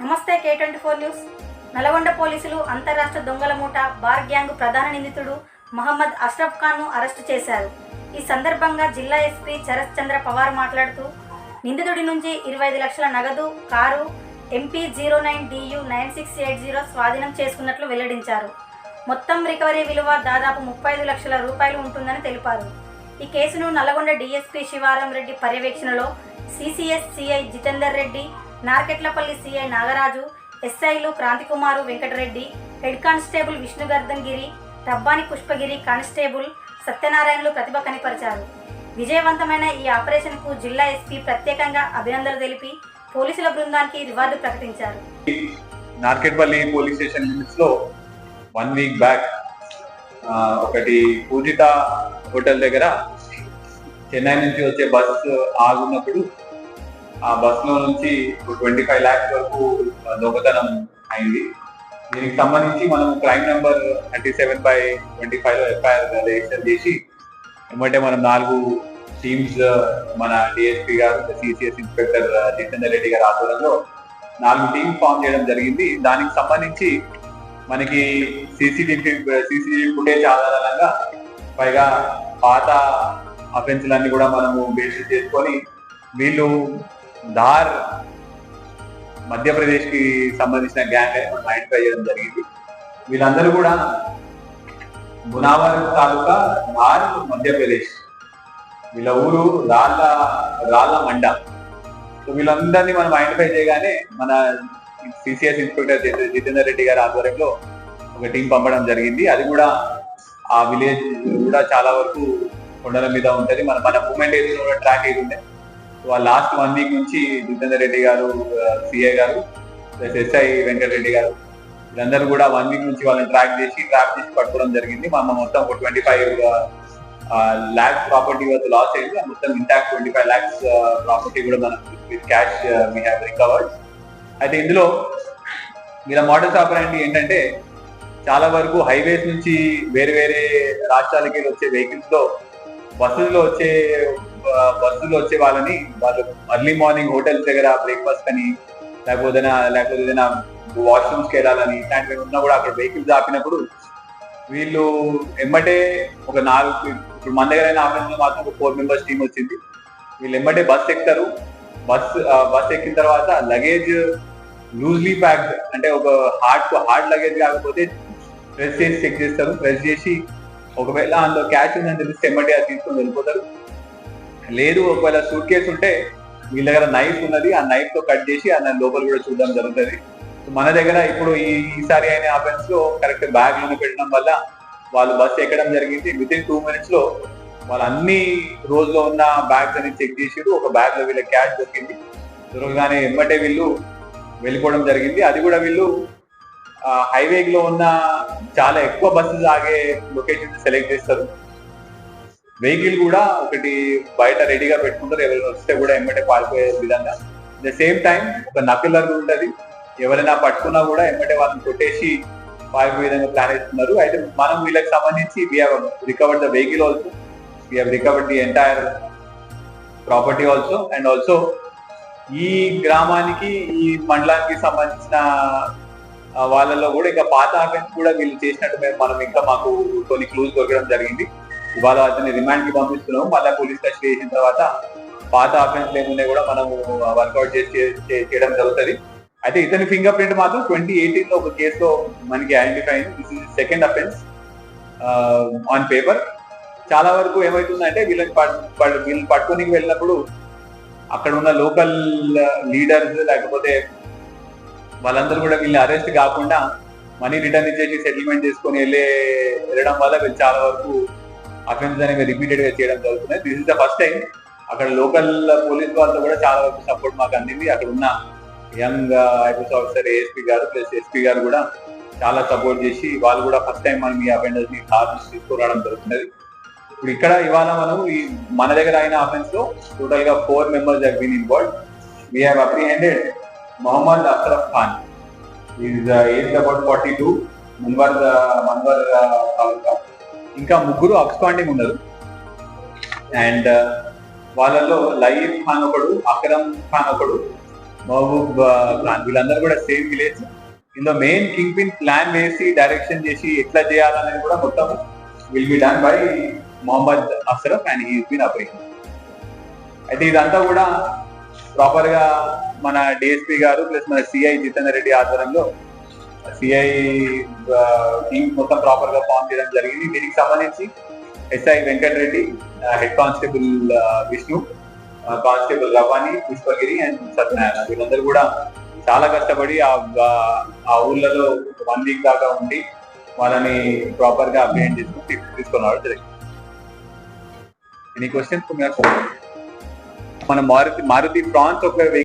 నమస్తే K24 news. Nalgonda పోలీసులు అంతర్రాష్ట్ర దొంగల మూట బార్ గ్యాంగ్ ప్రధాన నిందితుడు మహమ్మద్ అష్రఫ్ ఖాన్ను అరెస్టు చేశారు. ఈ సందర్భంగా జిల్లా ఎస్పీ చరస్ చంద్ర పవార్ మాట్లాడుతూ నిందితుడి నుంచి 25 లక్షల నగదు, కారు MP09DU 9680 స్వాధీనం చేసుకున్నట్లు వెల్లడించారు. మొత్తం రికవరీ విలువ దాదాపు 35 లక్షల రూపాయలు ఉంటుందని తెలిపారు. ఈ కేసును నల్గొండ డీఎస్పీ శివారం రెడ్డి పర్యవేక్షణలో CCS CI Jitender Reddy, Narketpally CI Nagaraju, ఎస్ఐలు Kranthikumar Venkatareddy, head constable Vishnuvardhan Giri, Rabbani Pushpagiri, constable సత్యనారాయణలు ప్రతిభ కనిపరిచారు. విజయవంతమైన ఈ ఆపరేషన్కు జిల్లా ఎస్పీ ప్రత్యేకంగా అభినందనలు తెలిపి పోలీసుల బృందానికి రివార్డు ప్రకటించారు. నార్కెట్పల్లి పోలీస్ స్టేషన్ లిమిట్స్ లో 1 వీక్ బ్యాక్ ఒకటి పూజిత హోటల్ దగ్గర చెన్నై నుంచి వచ్చే బస్సు ఆగున్నప్పుడు ఆ బస్సులో నుంచి 25 lakhs వరకు దొంగతనం అయింది. దీనికి సంబంధించి మనం క్రైమ్ నెంబర్ 37/25 లో ఎఫ్ఐఆర్ రిజిస్టర్ చేసి ఏమంటే మనం 4 టీమ్స్, మన డిఎస్పీ గారు, సిసిఎస్ ఇన్స్పెక్టర్ జితేందర్ రెడ్డి గారి ఆధ్వర్యంలో 4 టీమ్స్ ఫామ్ చేయడం జరిగింది. దానికి సంబంధించి మనకి సీసీటీవీ ఫుటేజ్ ఆధారంగా పైగా పాత అఫెన్స్లన్నీ కూడా మనము బేసిస్ చేసుకొని వీళ్ళు ధార్ మధ్యప్రదేశ్ కి సంబంధించిన గ్యాంగ్ అని మనం ఐడెంటిఫై చేయడం జరిగింది. వీళ్ళందరూ కూడా మునావర్ తాలూకా ధార్ మధ్యప్రదేశ్, వీళ్ళ ఊరు రాళ్ళ మండ. సో వీళ్ళందరినీ మనం ఐడెంటిఫై చేయగానే మన సిసిఎస్ ఇన్స్పెక్టర్ జితేందర్ రెడ్డి గారి ఆధ్వర్యంలో ఒక టీం పంపడం జరిగింది. అది కూడా ఆ విలేజ్ కూడా చాలా వరకు కొండల మీద ఉంటది. మన మూమెంట్ ఏది ట్రాక్ ఏది ఉండే లాస్ట్ 1 వీక్ నుంచి జితేందర్ రెడ్డి గారు, సిఐ గారు ప్లస్ ఎస్ఐ వెంకటరెడ్డి గారు వీళ్ళందరూ కూడా 1 వీక్ నుంచి వాళ్ళని ట్రాక్ చేసి పట్టుకోవడం జరిగింది. మన మొత్తం ఒక 25 lakhs ప్రాపర్టీ వద్ద లాస్ అయింది. మొత్తం ఇంటాక్ట్ 25 lakhs ప్రాపర్టీ కూడా మనం with cash we have recovered. అయితే ఇందులో వీళ్ళ మోడల్స్ ఆపరేంటి ఏంటంటే చాలా వరకు హైవేస్ నుంచి వేరే వేరే రాష్ట్రాలకి వచ్చే వెహికల్స్ లో బస్సులో వచ్చే వాళ్ళు అర్లీ మార్నింగ్ హోటల్స్ దగ్గర బ్రేక్ఫాస్ట్ అని లేకపోతే ఏదైనా వాష్రూమ్స్ కి వెళ్ళాలని ఇట్లాంటివి ఉన్నా కూడా అక్కడ వెహికల్స్ ఆపినప్పుడు వీళ్ళు ఎమ్మటే ఒక 4, ఇప్పుడు మన దగ్గర అయిన ఆఫీస్ లో మాత్రం ఒక 4 members టీం వచ్చింది. వీళ్ళు ఎమ్మటే బస్ ఎక్కుతారు. బస్ ఎక్కిన తర్వాత లగేజ్ లూజ్లీ ప్యాక్డ్, అంటే ఒక హార్డ్ లగేజ్ కాకపోతే ప్రెస్ చేసి చెక్ చేస్తారు. ప్రెస్ చేసి ఒకవేళ అందులో క్యాష్ ఉందని తెలిస్తే ఎమ్మటే అది తీసుకొని వెళ్ళిపోతారు. లేదు ఒకవేళ సూట్ కేసు ఉంటే వీళ్ళ దగ్గర నైఫ్ ఉన్నది, ఆ నైఫ్ తో కట్ చేసి ఆ లోపల కూడా చూడడం జరుగుతుంది. మన దగ్గర ఇప్పుడు ఈసారి అయిన ఆఫెన్స్ లో కరెక్ట్ బ్యాగ్ లోనే పెట్టడం వల్ల వాళ్ళు బస్ ఎక్కడం జరిగింది. వితిన్ 2 minutes లో వాళ్ళు అన్ని రోజులో ఉన్న బ్యాగ్స్ అని చెక్ చేసి ఒక బ్యాగ్ లో వీళ్ళ క్యాష్ దొరకగానే ఎమ్మటే వీళ్ళు వెళ్ళిపోవడం జరిగింది. అది కూడా వీళ్ళు హైవేలో ఉన్న చాలా ఎక్కువ బస్సెస్ ఆగే లొకేషన్ సెలెక్ట్ చేస్తారు. వెహికల్ కూడా ఒకటి బయట రెడీగా పెట్టుకుంటారు, ఎవరైనా వస్తే కూడా ఎమ్మటే పారిపోయే విధంగా. ద సేమ్ టైం ఒక నకిలర్ ఉంటది, ఎవరైనా పట్టుకున్నా కూడా ఎమ్మటే వాళ్ళని కొట్టేసి పారిపోయే విధంగా ప్లాన్ చేస్తున్నారు. అయితే మనం వీళ్ళకి సంబంధించి we have recovered the vehicle also, we have recovered the entire property also. And also ఈ గ్రామానికి, ఈ మండలానికి సంబంధించిన వాళ్ళలో కూడా ఇంకా పాత అఫెన్స్ కూడా వీళ్ళు చేసినట్టు మనం ఇంకా మాకు కొన్ని క్లూస్ దొరకడం జరిగింది. ఇవాళ అతన్ని రిమాండ్ కి పంపిస్తున్నాము. మళ్ళీ పోలీస్ కస్టడీ చేసిన తర్వాత పాత అఫెన్స్ ఏమున్నాయి కూడా మనము వర్కౌట్ చేయడం జరుగుతుంది. అయితే ఇతని ఫింగర్ ప్రింట్ మాత్రం 2018 లో ఒక కేసులో మనకి ఐడెంటిఫై అయింది. This is second offence on paper. చాలా వరకు ఏమవుతుందంటే వీళ్ళని పట్టుకొని వెళ్ళినప్పుడు అక్కడ ఉన్న లోకల్ లీడర్స్ లేకపోతే వాళ్ళందరూ కూడా వీళ్ళని అరెస్ట్ కాకుండా మనీ రిటర్న్ ఇచ్చేసి సెటిల్మెంట్ చేసుకొని వెళ్ళడం వల్ల వీళ్ళు చాలా వరకు అఫెన్స్ అనేవి రిపీటెడ్ గా చేయడం జరుగుతుంది. This is the first time. అక్కడ లోకల్ పోలీస్ వాళ్ళతో కూడా చాలా వరకు సపోర్ట్ మాకు అందింది. అక్కడ ఉన్న యంగ్ ఐపీఎస్ ఆఫీసర్ ఏఎస్పీ గారు ప్లస్ ఎస్పీ గారు కూడా చాలా సపోర్ట్ చేసి వాళ్ళు కూడా ఫస్ట్ టైం మనం ఈ అఫెండర్స్ ని హార్స్ తీసుకురావడం జరుగుతుంది. ఇప్పుడు ఇక్కడ ఇవాళ మనం మన దగ్గర అయిన అఫెన్స్ లో టోటల్ గా 4 members have been involved. We have apprehended Mohammad Ashraf Khan. He is aged about 42, Manwar తాలూకా. ఇంకా 3 అబ్స్కాండింగ్ ఉన్నారు. అండ్ వాళ్ళలో లయీఫ్ ఖాన్ ఒకడు, అక్రమ్ ఖాన్ ఒకడు, మహబూబ్ ఖాన్ వీళ్ళందరూ కూడా సేమ్ విలేజ్. ఇందులో మెయిన్ కింగ్ పిన్ ప్లాన్ వేసి డైరెక్షన్ చేసి ఎట్లా చేయాలనేది కూడా మొత్తం will be done by Mohammed Ashraf and he been appreciated. అయితే ఇదంతా కూడా ప్రాపర్ గా మన డిఎస్పీ గారు ప్లస్ మన సిఐ జితేందర్ రెడ్డి ఆధ్వర్యంలో సిఐ టీమ్ మొత్తం ప్రాపర్ గా ఫామ్ చేయడం జరిగింది. దీనికి సంబంధించి SI Venkat Reddy, head constable Vishnu, constable Ravani, Pushpagiri and Satyanarayana వీళ్ళందరూ కూడా చాలా కష్టపడి ఆ ఊర్లలో 1 వీక్ దాకా ఉండి వాళ్ళని ప్రాపర్ గా అప్డేట్ చేసుకుని తీసుకొని రావడం జరిగింది. Any questions? మన మారుతి ఫ్రాన్స్ ఒక